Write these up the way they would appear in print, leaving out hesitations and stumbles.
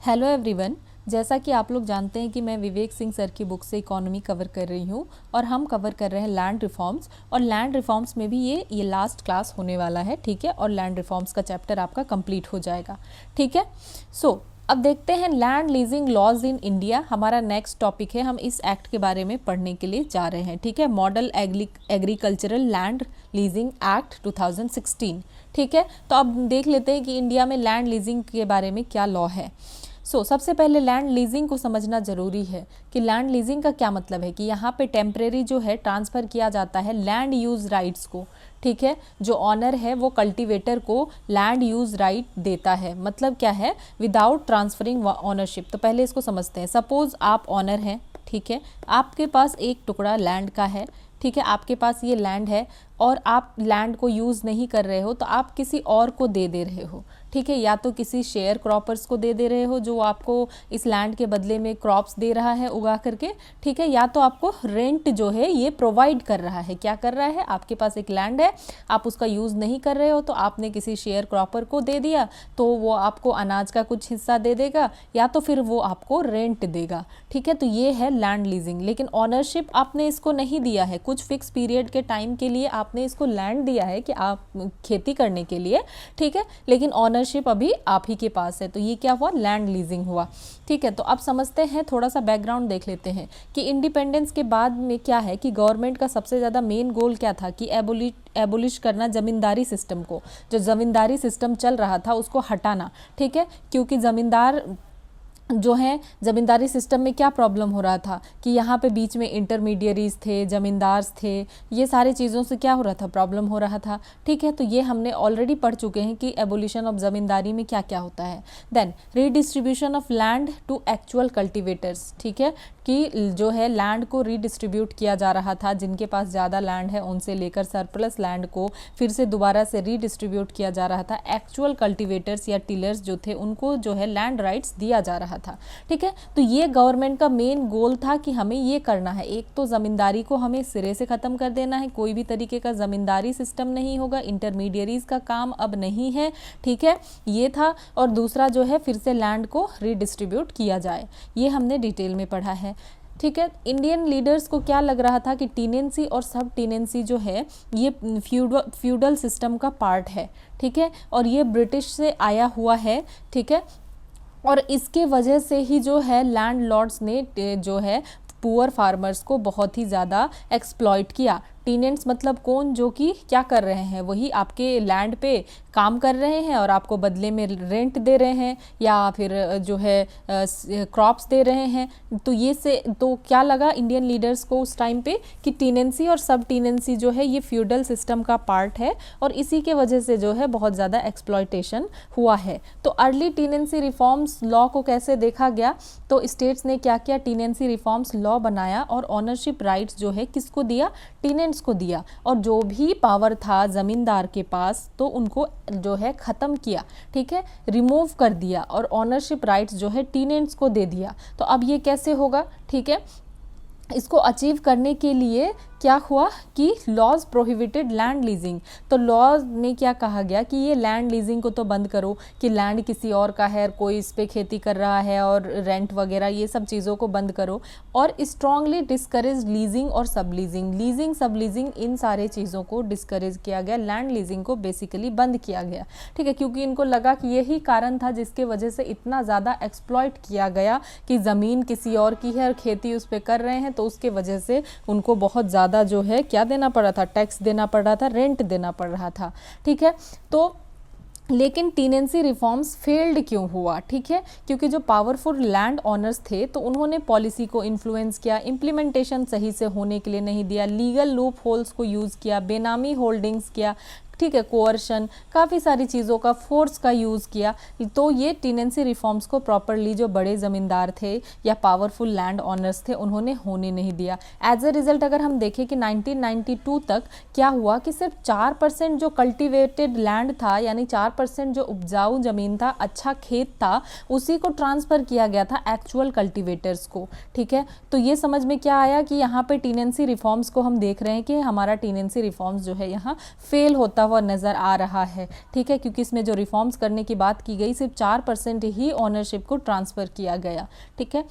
Hello everyone. जैसा कि आप लोग जानते हैं कि मैं विवेक सिंह सर की बुक से इकोनॉमी कवर कर रही हूँ और हम कवर कर रहे हैं लैंड रिफॉर्म्स। और लैंड रिफॉर्म्स में भी ये लास्ट क्लास होने वाला है, ठीक है। और लैंड रिफॉर्म्स का चैप्टर आपका कंप्लीट हो जाएगा, ठीक है। अब देखते हैं land leasing laws in India. हमारा नेक्स्ट टॉपिक है, हम इस एक्ट के बारे में पढ़ने के लिए जा रहे हैं, ठीक है। Model agricultural land leasing act 2016, ठीक है। तो अब देख लेते हैं कि इंडिया में लैंड लीजिंग के बारे में क्या लॉ है। सबसे पहले लैंड लीजिंग को समझना ज़रूरी है कि लैंड लीजिंग का क्या मतलब है कि यहाँ पे टेम्परेरी जो है ट्रांसफ़र किया जाता है लैंड यूज़ राइट्स को, ठीक है। जो ऑनर है वो कल्टीवेटर को लैंड यूज़ राइट देता है। मतलब क्या है, विदाउट ट्रांसफरिंग ऑनरशिप। तो पहले इसको समझते हैं। सपोज़ आप ऑनर हैं, ठीक है। आपके पास एक टुकड़ा लैंड का है, ठीक है। आपके पास ये लैंड है और आप लैंड को यूज़ नहीं कर रहे हो, तो आप किसी और को दे रहे हो, ठीक है। या तो किसी शेयर क्रॉपर्स को दे रहे हो जो आपको इस लैंड के बदले में क्रॉप्स दे रहा है उगा करके, ठीक है। या तो आपको रेंट जो है ये प्रोवाइड कर रहा है। क्या कर रहा है, आपके पास एक लैंड है, आप उसका यूज़ नहीं कर रहे हो, तो आपने किसी शेयर क्रॉपर को दे दिया, तो वो आपको अनाज का कुछ हिस्सा दे देगा या तो फिर वो आपको रेंट देगा, ठीक है। तो ये है लैंड लीजिंग। लेकिन ऑनरशिप आपने इसको नहीं दिया है। कुछ फिक्स पीरियड के टाइम के लिए आपने इसको लैंड दिया है कि आप खेती करने के लिए, ठीक है। लेकिन ऑनरशिप अभी आप ही के पास है। तो ये क्या हुआ, लैंड लीजिंग हुआ, ठीक है। तो अब समझते हैं, थोड़ा सा बैकग्राउंड देख लेते हैं कि इंडिपेंडेंस के बाद में क्या है कि गवर्नमेंट का सबसे ज़्यादा मेन गोल क्या था कि एबोलिश करना ज़मींदारी सिस्टम को। जो ज़मींदारी सिस्टम चल रहा था उसको हटाना, ठीक है। क्योंकि ज़मींदार जो है, ज़मींदारी सिस्टम में क्या प्रॉब्लम हो रहा था कि यहाँ पे बीच में इंटरमीडियरीज थे, ज़मींदार थे, ये सारी चीज़ों से क्या हो रहा था, प्रॉब्लम हो रहा था, ठीक है। तो ये हमने ऑलरेडी पढ़ चुके हैं कि एबोलिशन ऑफ ज़मींदारी में क्या क्या होता है। Then redistribution of land to actual cultivators, ठीक है। कि जो है लैंड को रीडिस्ट्रीब्यूट किया जा रहा था, जिनके पास ज़्यादा लैंड है उनसे लेकर सरप्लस लैंड को फिर से दोबारा से रीडिस्ट्रीब्यूट किया जा रहा था। एक्चुअल कल्टिवेटर्स या टिलर्स जो थे उनको जो है लैंड राइट्स दिया जा रहा था, ठीक है। तो ये गवर्नमेंट का मेन गोल था कि हमें ये करना है। एक तो ज़मींदारी को हमें सिरे से ख़त्म कर देना है, कोई भी तरीके का ज़मींदारी सिस्टम नहीं होगा, इंटरमीडियरीज का काम अब नहीं है, ठीक है, ये था। और दूसरा जो है फिर से लैंड को रीडिस्ट्रीब्यूट किया जाए, ये हमने डिटेल में पढ़ा है, ठीक है। इंडियन लीडर्स को क्या लग रहा था कि टीनेंसी और सब टीनेंसी जो है ये फ्यूडल सिस्टम का पार्ट है, ठीक है। और ये ब्रिटिश से आया हुआ है, ठीक है। और इसके वजह से ही जो है लैंड लॉर्ड्स ने जो है पुअर फार्मर्स को बहुत ही ज़्यादा एक्सप्लॉइट किया। टीनेंट्स मतलब कौन, जो कि क्या कर रहे हैं, वही आपके लैंड पे काम कर रहे हैं और आपको बदले में रेंट दे रहे हैं या फिर जो है क्रॉप्स दे रहे हैं। तो ये से तो क्या लगा इंडियन लीडर्स को उस टाइम पे कि टीनेंसी और सब टीनेंसी जो है ये फ्यूडल सिस्टम का पार्ट है और इसी के वजह से जो है बहुत ज़्यादा एक्सप्लॉयटेशन हुआ है। तो अर्ली टीनेंसी रिफॉर्म्स लॉ को कैसे देखा गया, तो स्टेट्स ने क्या किया, टीनेंसी रिफॉर्म्स लॉ बनाया और ऑनरशिप राइट्स जो है किसको दिया, टीनेंट्स को दिया। और जो भी पावर था ज़मींदार के पास तो उनको जो है ख़त्म किया, ठीक है, रिमूव कर दिया और ऑनरशिप राइट्स जो है टीनेंट्स को दे दिया। तो अब ये कैसे होगा, ठीक है। इसको अचीव करने के लिए क्या हुआ कि लॉज प्रोहिबिटेड लैंड लीजिंग। तो लॉज में क्या कहा गया कि ये लैंड लीजिंग को तो बंद करो कि लैंड किसी और का है, कोई इस पे खेती कर रहा है और रेंट वगैरह ये सब चीज़ों को बंद करो। और स्ट्रांगली डिस्करेज लीजिंग और सब लीजिंग इन सारे चीज़ों को डिस्करेज किया गया। लैंड लीजिंग को बेसिकली बंद किया गया, ठीक है। क्योंकि इनको लगा कि यही कारण था जिसके वजह से इतना ज़्यादा एक्सप्लॉइट किया गया कि ज़मीन किसी और की है और खेती उस पर कर रहे हैं, तो उसके वजह से उनको बहुत ज़्यादा जो है क्या देना पड़ रहा था, टैक्स देना पड़ रहा था, रेंट देना पड़ रहा था, ठीक है। तो लेकिन टीनेंसी रिफॉर्म्स फेल्ड क्यों हुआ, ठीक है। क्योंकि जो पावरफुल लैंड ऑनर्स थे तो उन्होंने पॉलिसी को इन्फ्लुएंस किया, इम्प्लीमेंटेशन सही से होने के लिए नहीं दिया, लीगल लूप होल्स को यूज़ किया, बेनामी होल्डिंग्स किया, ठीक है, कोअर्शन, काफ़ी सारी चीज़ों का फोर्स का यूज़ किया। तो ये टीनेंसी रिफॉर्म्स को प्रॉपरली जो बड़े ज़मींदार थे या पावरफुल लैंड ऑनर्स थे उन्होंने होने नहीं दिया। एज अ रिज़ल्ट अगर हम देखें कि 1992 तक क्या हुआ कि सिर्फ 4% जो कल्टिवेटेड लैंड था, यानी 4% जो उपजाऊ ज़मीन था, अच्छा खेत था, उसी को ट्रांसफ़र किया गया था एक्चुअल कल्टिवेटर्स को, ठीक है। तो ये समझ में क्या आया कि यहाँ पे टीनेंसी रिफॉर्म्स को हम देख रहे हैं कि हमारा टीनेंसी रिफॉर्म्स जो है यहाँ फेल होता हुआ नज़र आ रहा है, ठीक है, क्योंकि इसमें जो रिफॉर्म्स करने की बात की गई सिर्फ 4% ही ऑनरशिप को ट्रांसफ़र किया गया, ठीक है।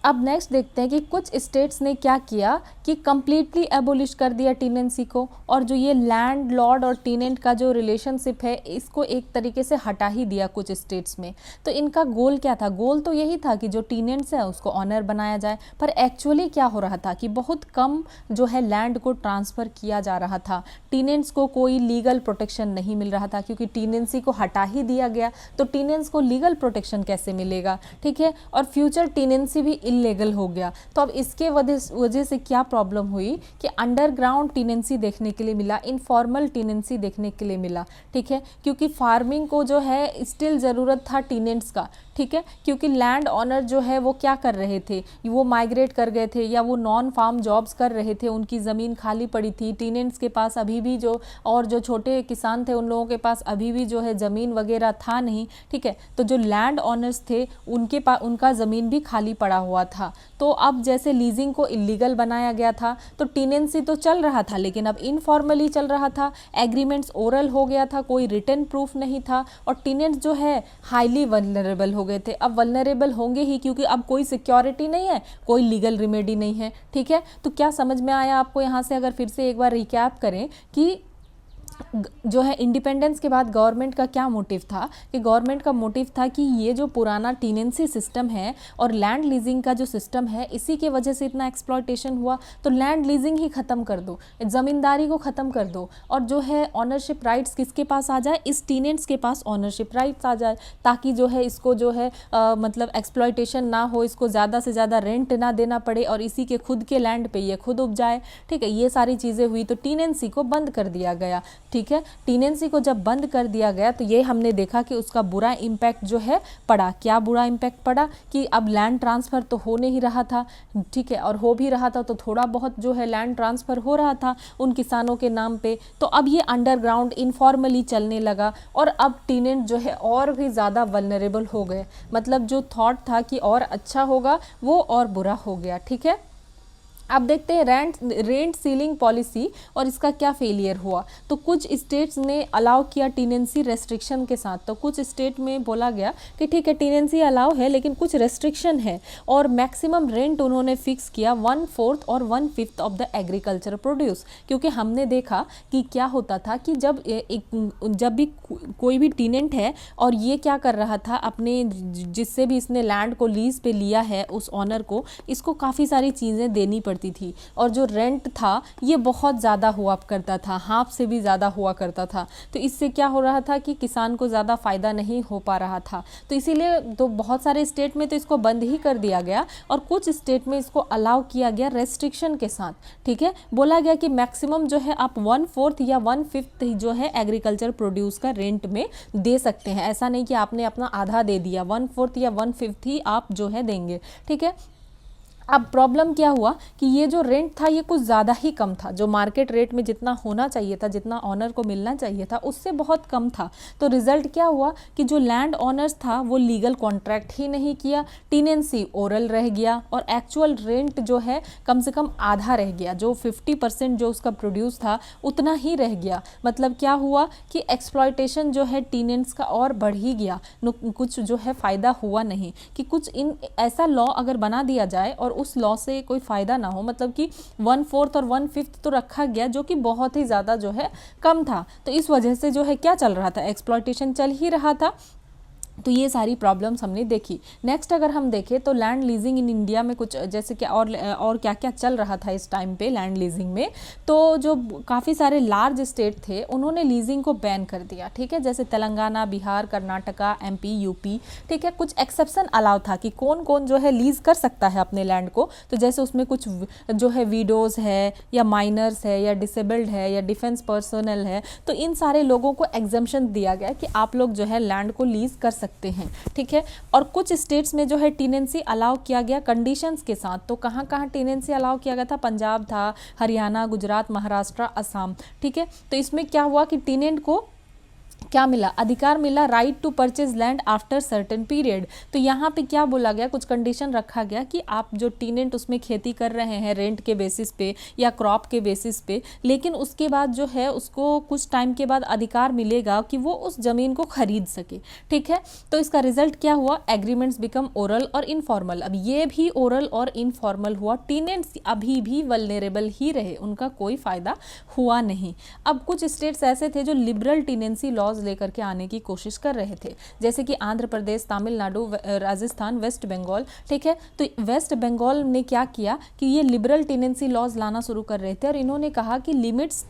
अब नेक्स्ट देखते हैं कि कुछ स्टेट्स ने क्या किया कि कम्प्लीटली एबोलिश कर दिया टीनेंसी को, और जो ये लैंड लॉर्ड और टीनेंट का जो रिलेशनशिप है इसको एक तरीके से हटा ही दिया कुछ स्टेट्स में। तो इनका गोल क्या था? गोल तो यही था कि जो टीनेंट्स है उसको ऑनर बनाया जाए, पर एक्चुअली क्या हो रहा था कि बहुत कम जो है लैंड को ट्रांसफ़र किया जा रहा था। टीनेंट्स को कोई लीगल प्रोटेक्शन नहीं मिल रहा था, क्योंकि टीनेंसी को हटा ही दिया गया तो टीनेंट्स को लीगल प्रोटेक्शन कैसे मिलेगा, ठीक है। और फ्यूचर टीनेंसी भी इलीगल हो गया। तो अब इसके वजह से क्या प्रॉब्लम हुई कि अंडरग्राउंड टीनेंसी देखने के लिए मिला, इनफॉर्मल टीनेंसी देखने के लिए मिला, ठीक है, क्योंकि फार्मिंग को जो है स्टिल ज़रूरत था टीनेंट्स का, ठीक है, क्योंकि लैंड ऑनर जो है वो क्या कर रहे थे, वो माइग्रेट कर गए थे या वो नॉन फार्म जॉब्स कर रहे थे, उनकी ज़मीन खाली पड़ी थी। टीनेंट्स के पास अभी भी जो छोटे किसान थे उन लोगों के पास अभी भी जो है ज़मीन वगैरह था नहीं, ठीक है। तो जो लैंड ऑनर्स थे उनके पास उनका ज़मीन भी खाली पड़ा हुआ था। तो अब जैसे लीजिंग को इलीगल बनाया गया था तो टीनेंसी तो चल रहा था, लेकिन अब इनफॉर्मली चल रहा था, एग्रीमेंट्स ओरल हो गया था, कोई रिटन प्रूफ नहीं था, और टीनेंट्स जो है हाईली वल्नरेबल हो गए थे। अब वल्नरेबल होंगे ही क्योंकि अब कोई सिक्योरिटी नहीं है, कोई लीगल रिमेडी नहीं है, ठीक है। तो क्या समझ में आया आपको यहाँ से? अगर फिर से एक बार रिकैप करें कि जो है इंडिपेंडेंस के बाद गवर्नमेंट का क्या मोटिव था, कि गवर्नमेंट का मोटिव था कि ये जो पुराना टीनेंसी सिस्टम है और लैंड लीजिंग का जो सिस्टम है इसी के वजह से इतना एक्सप्लॉयटेशन हुआ, तो लैंड लीजिंग ही ख़त्म कर दो, ज़मींदारी को ख़त्म कर दो, और जो है ऑनरशिप राइट्स किसके पास आ जाए, इस टीनेंट्स के पास ऑनरशिप राइट्स आ जाए, ताकि जो है इसको जो है मतलब एक्सप्लॉयटेशन ना हो, इसको ज़्यादा से ज़्यादा रेंट ना देना पड़े और इसी के खुद के लैंड पे ये खुद उपजाए, ठीक है। ये सारी चीज़ें हुई तो टीनेंसी को बंद कर दिया गया, ठीक है। टीनेंसी को जब बंद कर दिया गया तो ये हमने देखा कि उसका बुरा इम्पैक्ट जो है पड़ा। क्या बुरा इम्पैक्ट पड़ा कि अब लैंड ट्रांसफ़र तो हो नहीं रहा था, ठीक है, और हो भी रहा था तो थोड़ा बहुत जो है लैंड ट्रांसफ़र हो रहा था उन किसानों के नाम पे, तो अब ये अंडरग्राउंड इनफॉर्मली चलने लगा और अब टीनेंट जो है और भी ज़्यादा वल्नरेबल हो गए। मतलब जो थॉट था कि और अच्छा होगा वो और बुरा हो गया, ठीक है। अब देखते हैं रेंट सीलिंग पॉलिसी और इसका क्या फेलियर हुआ। तो कुछ स्टेट्स ने अलाउ किया टीनेंसी रेस्ट्रिक्शन के साथ, तो कुछ स्टेट में बोला गया कि ठीक है टीनेंसी अलाउ है लेकिन कुछ रेस्ट्रिक्शन है, और मैक्सिमम रेंट उन्होंने फिक्स किया 1/4 और 1/5 ऑफ द एग्रीकल्चर प्रोड्यूस। क्योंकि हमने देखा कि क्या होता था कि जब भी कोई भी टीनेंट है और ये क्या कर रहा था, अपने जिससे भी इसने लैंड को लीज पे लिया है उस ऑनर को, इसको काफ़ी सारी चीज़ें देनी पड़ती थी, और जो रेंट था ये बहुत ज़्यादा हुआ करता था, हाफ से भी ज़्यादा हुआ करता था। तो इससे क्या हो रहा था कि किसान को ज़्यादा फ़ायदा नहीं हो पा रहा था। तो इसीलिए तो बहुत सारे स्टेट में तो इसको बंद ही कर दिया गया और कुछ स्टेट में इसको अलाउ किया गया रेस्ट्रिक्शन के साथ, ठीक है। बोला गया कि मैक्सिमम जो है आप 1/4 या 1/5 जो है एग्रीकल्चर प्रोड्यूस का रेंट में दे सकते हैं। ऐसा नहीं कि आपने अपना आधा दे दिया, 1/4 या 1/5 ही आप जो है देंगे, ठीक है। अब प्रॉब्लम क्या हुआ कि ये जो रेंट था ये कुछ ज़्यादा ही कम था, जो मार्केट रेट में जितना होना चाहिए था, जितना ऑनर को मिलना चाहिए था उससे बहुत कम था। तो रिज़ल्ट क्या हुआ कि जो लैंड ऑनर्स था वो लीगल कॉन्ट्रैक्ट ही नहीं किया, टीनेंसी ओरल रह गया और एक्चुअल रेंट जो है कम से कम आधा रह गया, जो 50% जो उसका प्रोड्यूस था उतना ही रह गया। मतलब क्या हुआ कि एक्सप्लॉयटेशन जो है टीनेंट्स का और बढ़ ही गया, कुछ जो है फ़ायदा हुआ नहीं। कि कुछ ऐसा लॉ अगर बना दिया जाए और उस लॉ से कोई फ़ायदा ना हो, मतलब कि 1/4 और 1/5 तो रखा गया जो कि बहुत ही ज़्यादा जो है कम था, तो इस वजह से जो है क्या चल रहा था, एक्सप्लॉयटेशन चल ही रहा था। तो ये सारी प्रॉब्लम्स हमने देखी। नेक्स्ट अगर हम देखें तो लैंड लीजिंग इन इंडिया में कुछ जैसे कि और क्या क्या चल रहा था इस टाइम पे लैंड लीजिंग में, तो जो काफ़ी सारे लार्ज स्टेट थे उन्होंने लीजिंग को बैन कर दिया, ठीक है। जैसे तेलंगाना, बिहार, कर्नाटका, MP, UP, ठीक है। कुछ एक्सेप्शन अलाउ था कि कौन कौन जो है लीज कर सकता है अपने लैंड को। तो जैसे उसमें कुछ जो है वीडोज़ है या माइनर्स है या डिसेबल्ड है या डिफेंस पर्सनल है, तो इन सारे लोगों को एग्जम्पशन दिया गया कि आप लोग जो है लैंड को लीज कर सकते हैं, ठीक है। और कुछ स्टेट्स में जो है टीनेंसी अलाउ किया गया कंडीशंस के साथ। तो कहाँ कहाँ टीनेंसी अलाउ किया गया था, पंजाब था, हरियाणा, गुजरात, महाराष्ट्र, असम, ठीक है। तो इसमें क्या हुआ कि टीनेंट को क्या मिला, अधिकार मिला, right to purchase land after certain period. तो यहाँ पे क्या बोला गया, कुछ कंडीशन रखा गया कि आप जो टीनेंट उसमें खेती कर रहे हैं रेंट के बेसिस पे या क्रॉप के बेसिस पे, लेकिन उसके बाद जो है उसको कुछ टाइम के बाद अधिकार मिलेगा कि वो उस ज़मीन को खरीद सके। ठीक है, तो इसका रिजल्ट क्या हुआ, एग्रीमेंट्स बिकम ओरल और इनफॉर्मल। अब ये भी ओरल और इनफॉर्मल हुआ, टीनेंट्स अभी भी वल्नरेबल ही रहे, उनका कोई फ़ायदा हुआ नहीं। अब कुछ स्टेट्स ऐसे थे जो लिबरल टीनेंसी लॉज लेकर के आने की कोशिश कर रहे थे, जैसे कि आंध्र प्रदेश, तमिलनाडु, राजस्थान, वेस्ट बंगाल। ठीक है, तो वेस्ट बंगाल ने क्या किया कि ये लिबरल टीनेंसी लॉज लाना शुरू कर रहे थे और इन्होंने कहा कि limits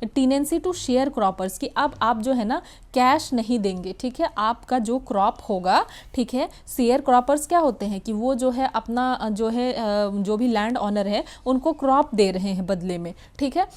tenancy to sharecroppers, कि अब आप जो है ना कैश नहीं देंगे। ठीक है, आपका जो क्रॉप होगा, ठीक है, शेयर क्रॉपर्स क्या होते हैं कि वो जो है अपना जो है जो भी लैंड ऑनर है उनको क्रॉप दे रहे हैं बदले में। ठीक है,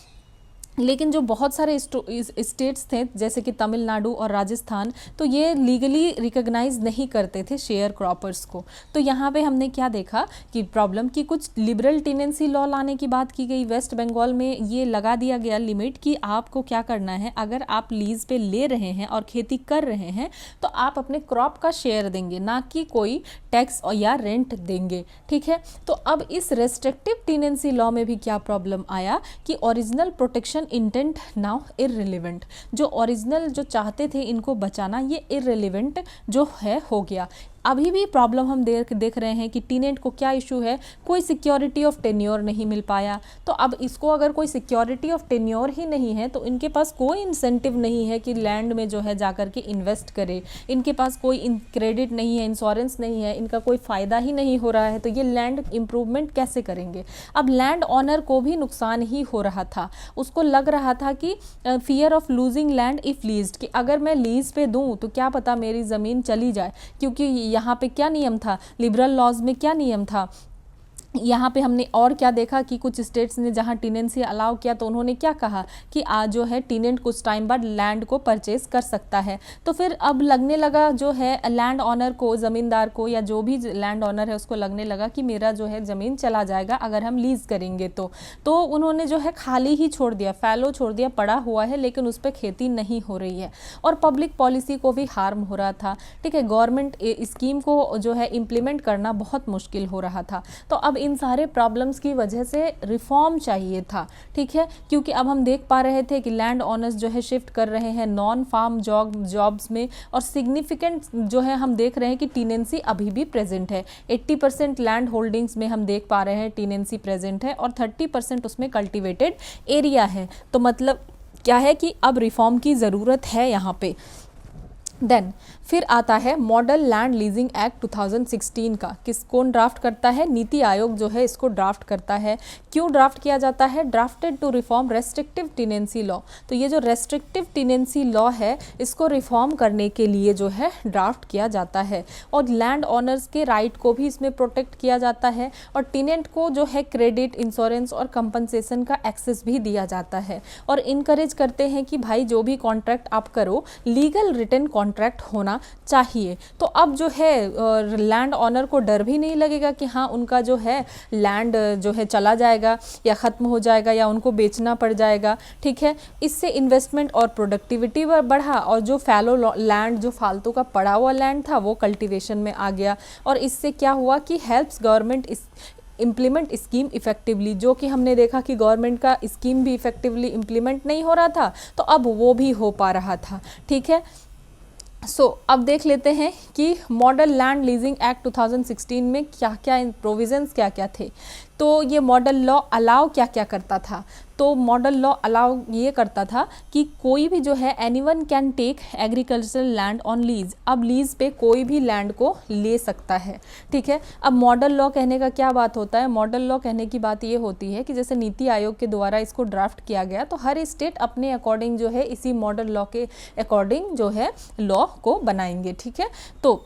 लेकिन जो बहुत सारे स्टेट्स थे जैसे कि तमिलनाडु और राजस्थान, तो ये लीगली रिकॉग्नाइज नहीं करते थे शेयर क्रॉपर्स को। तो यहाँ पे हमने क्या देखा कि प्रॉब्लम की कुछ लिबरल टेनेंसी लॉ लाने की बात की गई। वेस्ट बंगाल में ये लगा दिया गया लिमिट कि आपको क्या करना है, अगर आप लीज पे ले रहे हैं और खेती कर रहे हैं तो आप अपने क्रॉप का शेयर देंगे, ना कि कोई टैक्स या रेंट देंगे। ठीक है, तो अब इस रेस्ट्रिक्टिव टेनेंसी लॉ में भी क्या प्रॉब्लम आया कि original protection intent now irrelevant, जो ओरिजिनल जो चाहते थे इनको बचाना, ये इररिलेवेंट जो है हो गया। अभी भी प्रॉब्लम हम देख रहे हैं कि टीनेंट को क्या इशू है, कोई सिक्योरिटी ऑफ टेन्योर नहीं मिल पाया। तो अब इसको अगर कोई सिक्योरिटी ऑफ टेन्योर ही नहीं है तो इनके पास कोई इंसेंटिव नहीं है कि लैंड में जो है जाकर के इन्वेस्ट करे, इनके पास कोई क्रेडिट नहीं है, इंश्योरेंस नहीं है, इनका कोई फ़ायदा ही नहीं हो रहा है, तो ये लैंड इम्प्रूवमेंट कैसे करेंगे। अब लैंड ऑनर को भी नुकसान ही हो रहा था, उसको लग रहा था कि fear of losing land if leased, कि अगर मैं लीज पे दूँ तो क्या पता मेरी ज़मीन चली जाए, क्योंकि यहाँ पे क्या नियम था, लिबरल लॉज में क्या नियम था। यहाँ पे हमने और क्या देखा कि कुछ स्टेट्स ने जहाँ टीनेंसी अलाउ किया तो उन्होंने क्या कहा कि आज जो है टीनेंट कुछ टाइम बाद लैंड को परचेज कर सकता है। तो फिर अब लगने लगा जो है लैंड ऑनर को, ज़मींदार को या जो भी लैंड ऑनर है उसको लगने लगा कि मेरा जो है ज़मीन चला जाएगा अगर हम लीज करेंगे तो उन्होंने जो है खाली ही छोड़ दिया, फैलो छोड़ दिया, पड़ा हुआ है लेकिन उस पर खेती नहीं हो रही है और पब्लिक पॉलिसी को भी हार्म हो रहा था। ठीक है, गवर्नमेंट स्कीम को जो है इम्प्लीमेंट करना बहुत मुश्किल हो रहा था। तो अब इन सारे प्रॉब्लम्स की वजह से रिफॉर्म चाहिए था। ठीक है, क्योंकि अब हम देख पा रहे थे कि लैंड ऑनर्स जो है शिफ्ट कर रहे हैं नॉन फार्म जॉब्स में और सिग्निफिकेंट जो है हम देख रहे हैं कि टीनेंसी अभी भी प्रेजेंट है। 80% लैंड होल्डिंग्स में हम देख पा रहे हैं टीनेंसी प्रेजेंट है और 30% उसमें कल्टिवेटेड एरिया है। तो मतलब क्या है कि अब रिफॉर्म की ज़रूरत है यहाँ पे। देन फिर आता है मॉडल लैंड लीजिंग एक्ट 2016 का, कौन ड्राफ्ट करता है, नीति आयोग जो है इसको ड्राफ्ट करता है। क्यों ड्राफ्ट किया जाता है, drafted to reform restrictive tenancy law. तो ये जो रेस्ट्रिक्टिव टीनेंसी लॉ है इसको रिफॉर्म करने के लिए जो है ड्राफ्ट किया जाता है और लैंड ऑनर्स के राइट को भी इसमें प्रोटेक्ट किया जाता है और टीनेंट को जो है क्रेडिट, इंश्योरेंस और कंपनसेशन का एक्सेस भी दिया जाता है और इनकरेज करते हैं कि भाई जो भी कॉन्ट्रैक्ट आप करो लीगल रिटन कॉन्ट्रैक्ट होना चाहिए। तो अब जो है लैंड ऑनर को डर भी नहीं लगेगा कि हाँ उनका जो है लैंड जो है चला जाएगा या ख़त्म हो जाएगा या उनको बेचना पड़ जाएगा। ठीक है, इससे इन्वेस्टमेंट और प्रोडक्टिविटी बढ़ा और जो फैलो लैंड, जो फालतू का पड़ा हुआ लैंड था वो कल्टीवेशन में आ गया और इससे क्या हुआ कि helps government implement scheme effectively, जो कि हमने देखा कि गवर्नमेंट का स्कीम भी इफेक्टिवली इम्प्लीमेंट नहीं हो रहा था तो अब वो भी हो पा रहा था। ठीक है, अब देख लेते हैं कि मॉडल लैंड लीजिंग एक्ट 2016 में क्या क्या प्रोविजंस क्या क्या थे। तो ये मॉडल लॉ अलाउ क्या क्या करता था, तो मॉडल लॉ अलाउ ये करता था कि कोई भी जो है anyone can take agricultural land on lease, अब लीज पे कोई भी लैंड को ले सकता है। ठीक है, अब मॉडल लॉ कहने का क्या बात होता है, मॉडल लॉ कहने की बात ये होती है कि जैसे नीति आयोग के द्वारा इसको ड्राफ्ट किया गया तो हर स्टेट अपने अकॉर्डिंग जो है इसी मॉडल लॉ के अकॉर्डिंग जो है लॉ को बनाएंगे। ठीक है, तो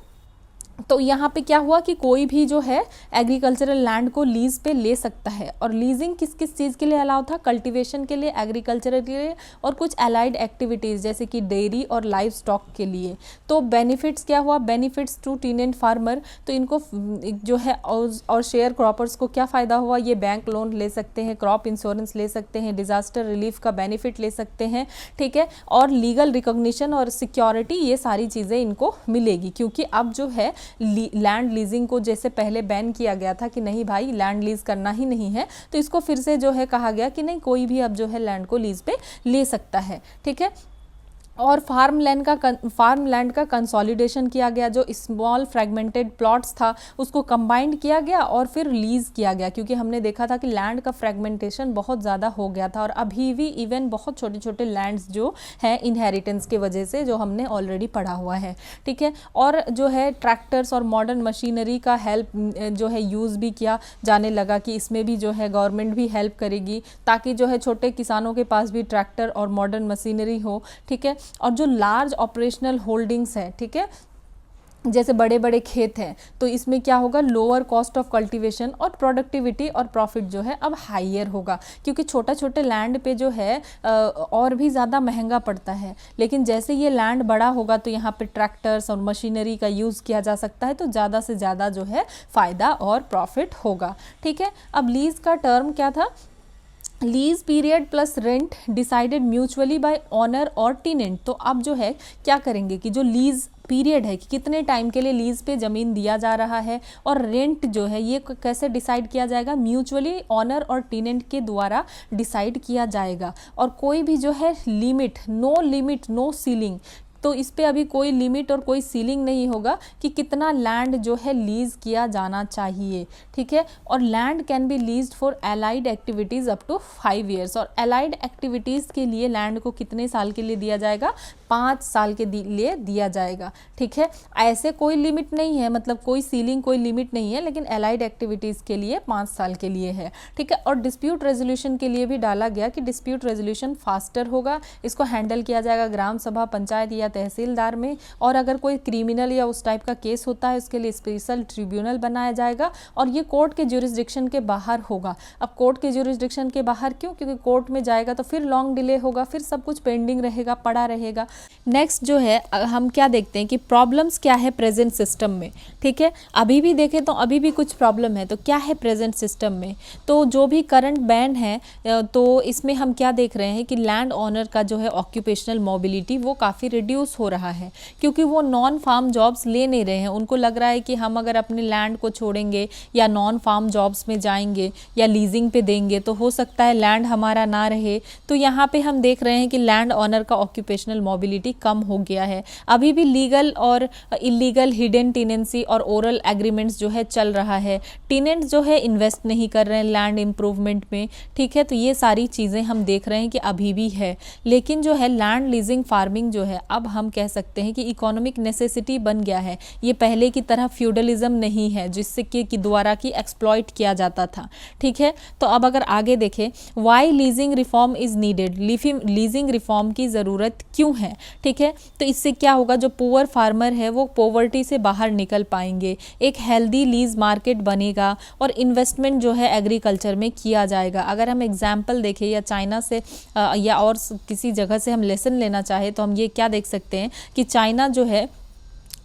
तो यहाँ पे क्या हुआ कि कोई भी जो है एग्रीकल्चरल लैंड को लीज पे ले सकता है। और लीजिंग किस किस चीज़ के लिए अलाउ था? कल्टीवेशन के लिए, एग्रीकल्चर के लिए, और कुछ अलाइड एक्टिविटीज़ जैसे कि डेयरी और लाइव स्टॉक के लिए। तो बेनिफिट्स क्या हुआ? बेनिफिट्स टू टीनेंट फार्मर, तो इनको जो है और शेयर क्रॉपर्स को क्या फ़ायदा हुआ? ये बैंक लोन ले सकते हैं, क्रॉप इंश्योरेंस ले सकते हैं, डिज़ास्टर रिलीफ का बेनिफिट ले सकते हैं, ठीक है, और लीगल रिकॉग्निशन और सिक्योरिटी, ये सारी चीज़ें इनको मिलेगी। क्योंकि अब जो है लैंड लीजिंग को जैसे पहले बैन किया गया था कि नहीं भाई लैंड लीज करना ही नहीं है, तो इसको फिर से जो है कहा गया कि नहीं, कोई भी अब जो है लैंड को लीज पे ले सकता है, ठीक है। और फार्म लैंड का कंसोलिडेशन किया गया, जो स्मॉल फ्रेगमेंटेड प्लॉट्स था उसको कंबाइंड किया गया और फिर लीज किया गया, क्योंकि हमने देखा था कि लैंड का फ्रेगमेंटेशन बहुत ज़्यादा हो गया था और अभी भी इवन बहुत छोटे छोटे लैंड्स जो हैं इनहेरिटेंस के वजह से, जो हमने ऑलरेडी पढ़ा हुआ है, ठीक है। और जो है ट्रैक्टर्स और मॉडर्न मशीनरी का हेल्प जो है यूज़ भी किया जाने लगा कि इसमें भी जो है गवर्नमेंट भी हेल्प करेगी, ताकि जो है छोटे किसानों के पास भी ट्रैक्टर और मॉडर्न मशीनरी हो, ठीक है। और जो लार्ज ऑपरेशनल होल्डिंग्स है, ठीक है, जैसे बड़े बड़े खेत हैं, तो इसमें क्या होगा? लोअर कॉस्ट ऑफ कल्टीवेशन और प्रोडक्टिविटी और प्रॉफिट जो है अब हाइयर होगा, क्योंकि छोटा छोटे लैंड पे जो है और भी ज़्यादा महंगा पड़ता है। लेकिन जैसे ये लैंड बड़ा होगा तो यहाँ पे ट्रैक्टर्स और मशीनरी का यूज़ किया जा सकता है, तो ज़्यादा से ज़्यादा जो है फ़ायदा और प्रॉफिट होगा, ठीक है। अब लीज़ का टर्म क्या था? Lease period plus rent decided mutually bye honour और टीनेंट। तो अब जो है क्या करेंगे कि जो लीज पीरियड है कि कितने टाइम के लिए लीज पे ज़मीन दिया जा रहा है, और रेंट जो है ये कैसे डिसाइड किया जाएगा? म्यूचुअली ऑनर और टीनेंट के द्वारा डिसाइड किया जाएगा। और कोई भी जो है लिमिट, नो सीलिंग, तो इस पे अभी कोई लिमिट और कोई सीलिंग नहीं होगा कि कितना लैंड जो है लीज किया जाना चाहिए, ठीक है। और land can be leased for allied activities up to 5 years. और एलाइड एक्टिविटीज़ के लिए लैंड को कितने साल के लिए दिया जाएगा? 5 साल के लिए दिया जाएगा, ठीक है। ऐसे कोई लिमिट नहीं है, मतलब कोई सीलिंग, कोई लिमिट नहीं है, लेकिन एलाइड एक्टिविटीज़ के लिए 5 साल के लिए है, ठीक है। और डिस्प्यूट रेजोल्यूशन के लिए भी डाला गया कि डिस्प्यूट रेजोल्यूशन फास्टर होगा, इसको हैंडल किया जाएगा ग्राम सभा, पंचायत या तहसीलदार में। और अगर कोई क्रिमिनल या उस टाइप का केस होता है उसके लिए स्पेशल ट्रिब्यूनल बनाया जाएगा, और ये कोर्ट के ज्यूरिसडिक्शन के बाहर होगा। अब कोर्ट के ज्यूरिसडिक्शन के बाहर क्यों? क्योंकि कोर्ट में जाएगा तो फिर लॉन्ग डिले होगा, फिर सब कुछ पेंडिंग रहेगा, पड़ा रहेगा। नेक्स्ट जो है हम क्या देखते हैं कि प्रॉब्लम्स क्या है प्रेजेंट सिस्टम में, ठीक है। अभी भी देखें तो अभी भी कुछ प्रॉब्लम है, तो क्या है प्रेजेंट सिस्टम में? तो जो भी करंट बैन है, तो इसमें हम क्या देख रहे हैं कि लैंड ओनर का जो है ऑक्यूपेशनल मोबिलिटी वो काफ़ी रिड्यूस हो रहा है, क्योंकि वो नॉन फार्म जॉब्स ले नहीं रहे हैं। उनको लग रहा है कि हम अगर अपने लैंड को छोड़ेंगे या नॉन फार्म जॉब्स में जाएंगे या लीजिंग पे देंगे तो हो सकता है लैंड हमारा ना रहे। तो यहाँ पे हम देख रहे हैं कि लैंड ओनर का ऑक्यूपेशनल मोबिलिटी कम हो गया है। अभी भी लीगल और इलीगल हिडन टेनेंसी और ओरल एग्रीमेंट्स जो है चल रहा है। टेनेंट्स जो है इन्वेस्ट नहीं कर रहे हैं लैंड इम्प्रूवमेंट में, ठीक है। तो ये सारी चीज़ें हम देख रहे हैं कि अभी भी है। लेकिन जो है लैंड लीजिंग फार्मिंग जो है अब हम कह सकते हैं कि इकोनॉमिक नेसेसिटी बन गया है। ये पहले की तरह फ्यूडलिज्म नहीं है जिससे कि द्वारा की एक्सप्लॉइट किया जाता था, ठीक है। तो अब अगर आगे देखें, why leasing reform is needed, leasing reform की ज़रूरत क्यों है, ठीक है। तो इससे क्या होगा? जो पुअर फार्मर है वो पॉवर्टी से बाहर निकल पाएंगे, एक हेल्दी लीज मार्केट बनेगा और इन्वेस्टमेंट जो है एग्रीकल्चर में किया जाएगा। अगर हम एग्जाम्पल देखें या चाइना से या और किसी जगह से हम लेसन लेना चाहें तो हम ये क्या देख सकते हैं कि चाइना जो है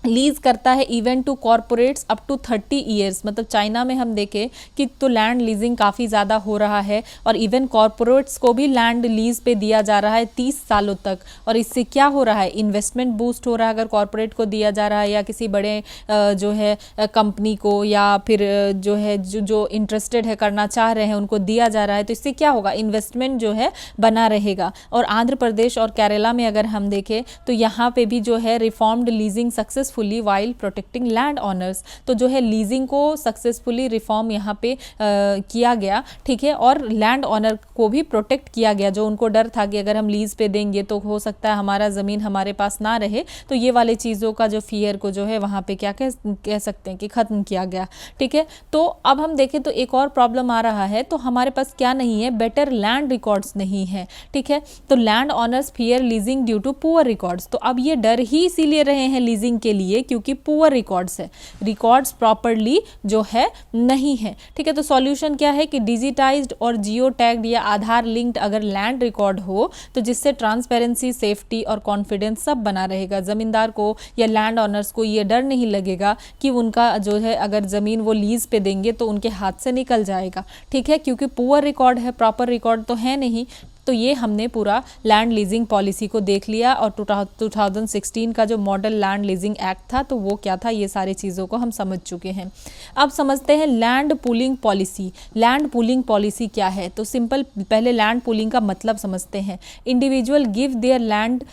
लीज करता है even to corporates up to 30 years. मतलब चाइना में हम देखें कि तो लैंड लीजिंग काफ़ी ज़्यादा हो रहा है और इवन कॉरपोरेट्स को भी लैंड लीज पे दिया जा रहा है 30 सालों तक। और इससे क्या हो रहा है? इन्वेस्टमेंट बूस्ट हो रहा है। अगर कॉरपोरेट को दिया जा रहा है या किसी बड़े जो है कंपनी को या फिर जो है जो इंटरेस्टेड है करना चाह रहे हैं उनको दिया जा रहा है, तो इससे क्या होगा? इन्वेस्टमेंट जो है बना रहेगा। और आंध्र प्रदेश और केरला में अगर हम देखें तो यहाँ पे भी जो है reformed leasing successfully while protecting land owners. तो जो है लीजिंग को सक्सेसफुली रिफॉर्म यहाँ पे किया गया, ठीक है। और लैंड ऑनर को भी प्रोटेक्ट किया गया, जो उनको डर था कि अगर हम लीज पे देंगे तो हो सकता है हमारा ज़मीन हमारे पास ना रहे। तो ये वाले चीज़ों का जो फियर को जो है वहाँ पे क्या कह सकते हैं कि ख़त्म किया गया, ठीक है। तो अब हम देखें तो एक और प्रॉब्लम आ रहा है, तो हमारे पास क्या नहीं है? बेटर लैंड रिकॉर्ड्स नहीं है, ठीक है। तो land owners fear leasing due to poor records. तो अब ये डर ही इसीलिए रहे हैं लीजिंग के लिए, क्योंकि पुअर रिकॉर्ड्स है, रिकॉर्ड्स प्रॉपरली जो है नहीं है। ठीक है, तो सॉल्यूशन क्या है कि डिजिटाइज्ड और जियो टैग्ड या आधार लिंक्ड अगर लैंड रिकॉर्ड हो तो जिससे ट्रांसपेरेंसी, सेफ्टी और कॉन्फिडेंस सब बना रहेगा। ज़मींदार को या लैंड ऑनर्स को ये डर नहीं लगेगा कि उनका जो है अगर ज़मीन वो लीज़ पे देंगे तो उनके हाथ से निकल जाएगा। ठीक है, क्योंकि पुअर रिकॉर्ड है, प्रॉपर रिकॉर्ड तो है नहीं। तो ये हमने पूरा लैंड लीजिंग पॉलिसी को देख लिया, और 2016 का जो मॉडल लैंड लीजिंग एक्ट था तो वो क्या था, ये सारी चीज़ों को हम समझ चुके हैं। अब समझते हैं land pooling policy. Land pooling policy क्या है, तो सिंपल पहले लैंड पूलिंग का मतलब समझते हैं। Individual give their land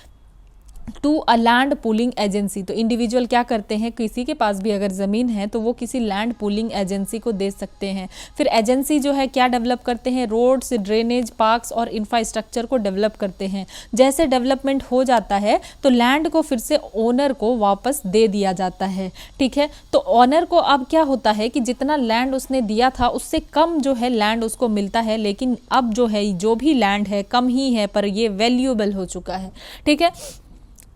to a land pooling agency. तो इंडिविजुअल क्या करते हैं, किसी के पास भी अगर ज़मीन है तो वो किसी लैंड पूलिंग एजेंसी को दे सकते हैं। फिर एजेंसी जो है क्या डेवलप करते हैं, रोड्स, ड्रेनेज, पार्क्स और इंफ्रास्ट्रक्चर को डेवलप करते हैं। जैसे डेवलपमेंट हो जाता है तो लैंड को फिर से ओनर को वापस दे दिया जाता है। ठीक है, तो ओनर को अब क्या होता है कि जितना लैंड उसने दिया था उससे कम जो है लैंड उसको मिलता है, लेकिन अब जो है जो भी लैंड है कम ही है पर ये वैल्यूएबल हो चुका है। ठीक है,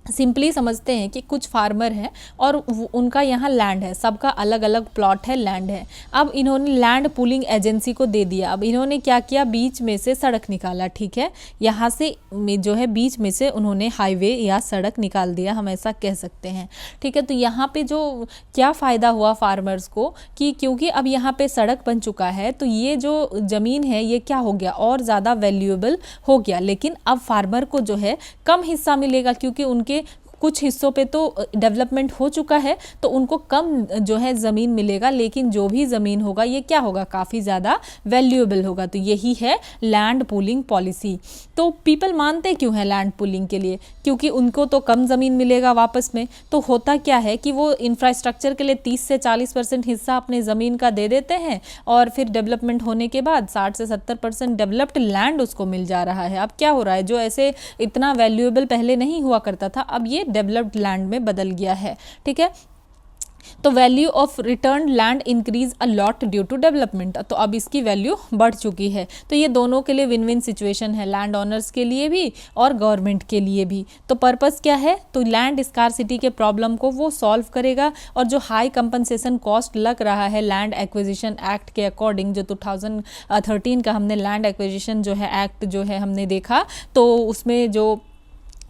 सिंपली समझते हैं कि कुछ फार्मर हैं और उनका यहाँ लैंड है, सबका अलग अलग प्लॉट है, लैंड है। अब इन्होंने लैंड पूलिंग एजेंसी को दे दिया। अब इन्होंने क्या किया, बीच में से सड़क निकाला। ठीक है, यहाँ से जो है बीच में से उन्होंने हाईवे या सड़क निकाल दिया, हम ऐसा कह सकते हैं। ठीक है, तो यहाँ पे जो क्या फ़ायदा हुआ फार्मर्स को कि क्योंकि अब यहाँ पे सड़क बन चुका है तो ये जो ज़मीन है ये क्या हो गया, और ज़्यादा वैल्यूएबल हो गया। लेकिन अब फार्मर को जो है कम हिस्सा मिलेगा, क्योंकि उनके कुछ हिस्सों पे तो डेवलपमेंट हो चुका है तो उनको कम जो है ज़मीन मिलेगा, लेकिन जो भी ज़मीन होगा ये क्या होगा, काफ़ी ज़्यादा वैल्यूएबल होगा। तो यही है लैंड पूलिंग पॉलिसी। तो पीपल मानते क्यों हैं लैंड पूलिंग के लिए, क्योंकि उनको तो कम ज़मीन मिलेगा वापस में। तो होता क्या है कि वो इंफ्रास्ट्रक्चर के लिए 30 से 40% हिस्सा अपने ज़मीन का दे देते हैं, और फिर डेवलपमेंट होने के बाद 60 से 70% डेवलप्ड लैंड उसको मिल जा रहा है। अब क्या हो रहा है, जो ऐसे इतना वैल्यूएबल पहले नहीं हुआ करता था अब ये डेवलप्ड लैंड में बदल गया है। ठीक है, तो value of return land increase a lot due to development. तो अब इसकी वैल्यू बढ़ चुकी है। तो ये दोनों के लिए विन विन सिचुएशन है, लैंड ओनर्स के लिए भी और गवर्नमेंट के लिए भी। तो पर्पस क्या है, तो लैंड स्कार्सिटी के प्रॉब्लम को वो सॉल्व करेगा, और जो हाई कंपनसेशन कॉस्ट लग रहा है लैंड एक्विजिशन एक्ट के अकॉर्डिंग, जो 2013 का हमने लैंड एक्विजिशन जो है एक्ट जो है हमने देखा, तो उसमें जो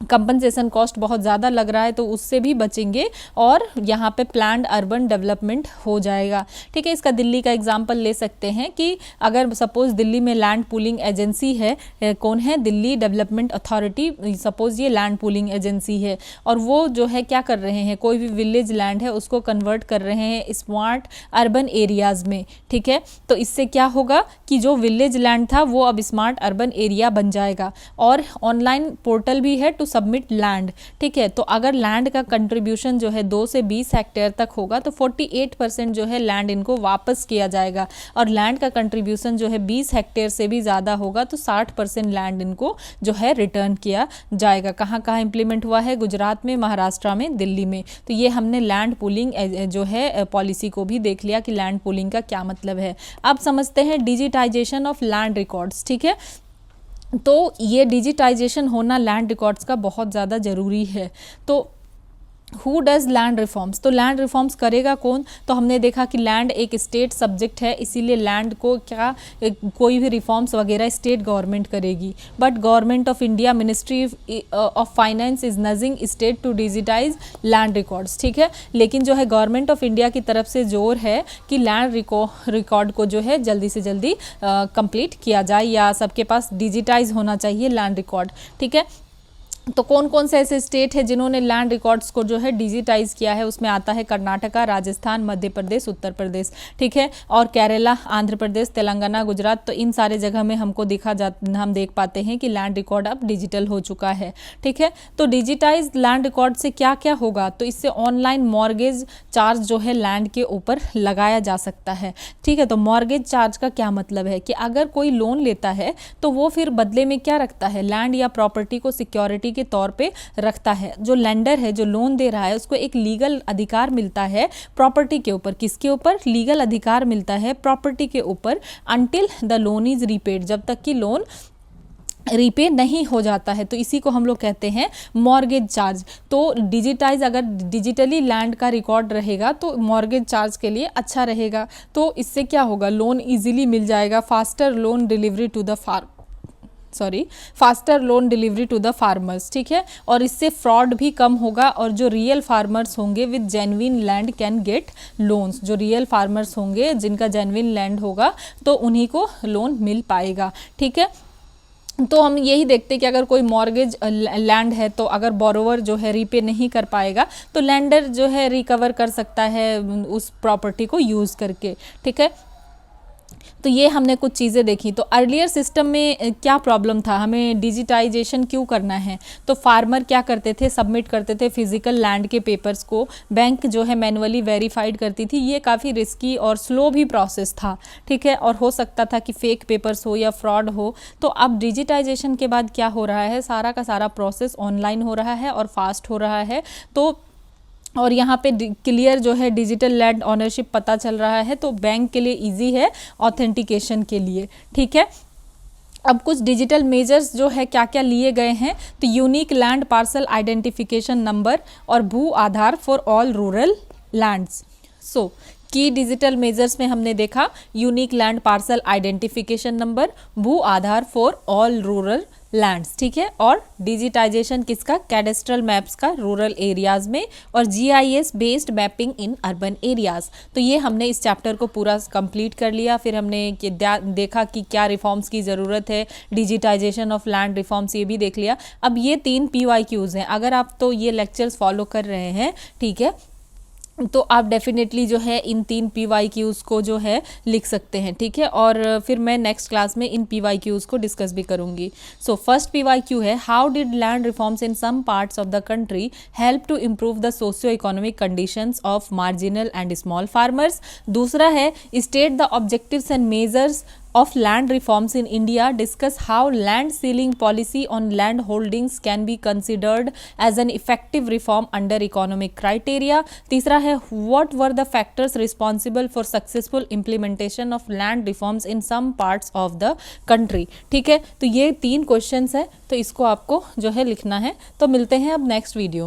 कंपनसेशन कॉस्ट बहुत ज़्यादा लग रहा है तो उससे भी बचेंगे, और यहाँ पे प्लान्ड अर्बन डेवलपमेंट हो जाएगा। ठीक है, इसका दिल्ली का एग्जांपल ले सकते हैं कि अगर सपोज़ दिल्ली में लैंड पूलिंग एजेंसी है, कौन है, दिल्ली डेवलपमेंट अथॉरिटी, सपोज़ ये लैंड पूलिंग एजेंसी है, और वो जो है क्या कर रहे हैं, कोई भी विलेज लैंड है उसको कन्वर्ट कर रहे हैं स्मार्ट अर्बन एरियाज़ में। ठीक है, तो इससे क्या होगा कि जो विलेज लैंड था वो अब स्मार्ट अर्बन एरिया बन जाएगा, और ऑनलाइन पोर्टल भी है टू सबमिट लैंड। ठीक है, तो अगर लैंड का कंट्रीब्यूशन जो है 2 से 20 हेक्टेयर तक होगा तो 48% जो है लैंड इनको वापस किया जाएगा, और लैंड का कंट्रीब्यूशन जो है 20 हेक्टेयर से भी ज़्यादा होगा तो 60% लैंड इनको जो है रिटर्न किया जाएगा। कहाँ कहाँ इंप्लीमेंट हुआ है, गुजरात में, महाराष्ट्र में, दिल्ली में। तो ये हमने लैंड पूलिंग जो है पॉलिसी को भी देख लिया कि लैंड पूलिंग का क्या मतलब है। अब समझते हैं डिजिटाइजेशन ऑफ लैंड रिकॉर्ड्स। ठीक है, तो ये डिजिटाइजेशन होना लैंड रिकॉर्ड्स का बहुत ज़्यादा ज़रूरी है। तो हु डज लैंड रिफॉर्म्स, तो लैंड रिफॉर्म्स करेगा कौन, तो हमने देखा कि लैंड एक स्टेट सब्जेक्ट है, इसीलिए लैंड को क्या कोई भी रिफॉर्म्स वगैरह स्टेट गवर्नमेंट करेगी। But government of India, ministry of finance is nudging state to digitise land records. ठीक है, लेकिन जो है गवर्नमेंट ऑफ इंडिया की तरफ से जोर है कि लैंड रिकॉर्ड को जो है जल्दी से जल्दी कंप्लीट किया जाए, या सबके पास डिजिटाइज होना चाहिए लैंड रिकॉर्ड। ठीक है, तो कौन कौन से ऐसे स्टेट है जिन्होंने लैंड रिकॉर्ड्स को जो है डिजिटाइज किया है, उसमें आता है कर्नाटका, राजस्थान, मध्य प्रदेश, उत्तर प्रदेश। ठीक है, और केरला, आंध्र प्रदेश, तेलंगाना, गुजरात। तो इन सारे जगह में हमको हम देख पाते हैं कि लैंड रिकॉर्ड अब डिजिटल हो चुका है। ठीक है, तो डिजिटाइज लैंड रिकॉर्ड से क्या क्या होगा, तो इससे ऑनलाइन मॉर्गेज चार्ज जो है लैंड के ऊपर लगाया जा सकता है। ठीक है, तो मॉर्गेज चार्ज का क्या मतलब है कि अगर कोई लोन लेता है तो वो फिर बदले में क्या रखता है, लैंड या प्रॉपर्टी को सिक्योरिटी के तौर पे रखता है। जो लेंडर है, जो लोन दे रहा है, उसको एक लीगल अधिकार मिलता है प्रॉपर्टी के ऊपर। किसके ऊपर, लीगल अधिकार मिलता है प्रॉपर्टी के ऊपर, until the loan is repaid, जब तक कि लोन रीपे नहीं हो जाता है, तो इसी को हम लोग कहते हैं मॉर्गेज चार्ज। तो डिजिटाइज अगर डिजिटली लैंड का रिकॉर्ड रहेगा तो मॉर्गेज चार्ज के लिए अच्छा रहेगा। तो इससे क्या होगा, लोन इजीली मिल जाएगा, faster loan delivery to the farmers, ठीक है। और इससे फ्रॉड भी कम होगा और जो रियल फार्मर्स होंगे with genuine land can get loans, जो रियल फार्मर्स होंगे जिनका जेन्युइन लैंड होगा तो उन्हीं को लोन मिल पाएगा, ठीक है। तो हम यही देखते हैं कि अगर कोई मॉर्गेज लैंड है तो अगर बोरोवर जो है रीपे नहीं कर पाएगा तो लैंडर जो है रिकवर कर सकता है उस प्रॉपर्टी को यूज़ करके, ठीक है। तो ये हमने कुछ चीज़ें देखी। तो अर्लियर सिस्टम में क्या प्रॉब्लम था, हमें डिजिटाइजेशन क्यों करना है, तो फार्मर क्या करते थे, सबमिट करते थे फिजिकल लैंड के पेपर्स को, बैंक जो है मैनुअली वेरीफाइड करती थी। ये काफ़ी रिस्की और स्लो भी प्रोसेस था, ठीक है, और हो सकता था कि फेक पेपर्स हो या फ्रॉड हो। तो अब डिजिटाइजेशन के बाद क्या हो रहा है, सारा का सारा प्रोसेस ऑनलाइन हो रहा है और फास्ट हो रहा है। तो और यहाँ पे क्लियर जो है डिजिटल लैंड ऑनरशिप पता चल रहा है, तो बैंक के लिए इजी है ऑथेंटिकेशन के लिए, ठीक है। अब कुछ डिजिटल मेजर्स जो है क्या क्या लिए गए हैं, तो unique land parcel identification number और भू आधार फॉर ऑल रूरल लैंड्स। सो की डिजिटल मेजर्स में हमने देखा unique land parcel identification number, भू आधार फॉर ऑल रूरल लैंड्स, ठीक है। और डिजिटाइजेशन किसका, कैडेस्ट्रल मैप्स का रूरल एरियाज में, और GIS based mapping in urban areas. तो ये हमने इस चैप्टर को पूरा कंप्लीट कर लिया। फिर हमने देखा कि क्या रिफॉर्म्स की ज़रूरत है, डिजिटाइजेशन ऑफ लैंड रिफॉर्म्स ये भी देख लिया। अब ये 3 PYQs हैं, अगर आप तो ये लेक्चर्स फॉलो कर रहे हैं, ठीक है, तो आप डेफिनेटली जो है इन 3 PYQs को जो है लिख सकते हैं, ठीक है। और फिर मैं नेक्स्ट क्लास में इन PYQs को डिस्कस भी करूंगी। सो फर्स्ट PYQ है, how did land reforms in some parts of the country help to improve the socio economic conditions of marginal and small farmers. दूसरा है, state the objectives and measures of land reforms in India, discuss how land ceiling policy on land holdings can be considered as an effective reform under economic criteria. तीसरा है, what were the factors responsible for successful implementation of land reforms in some parts of the country, ठीक है। तो ये 3 questions है, तो इसको आपको जो है लिखना है। तो मिलते हैं अब नेक्स्ट वीडियो में।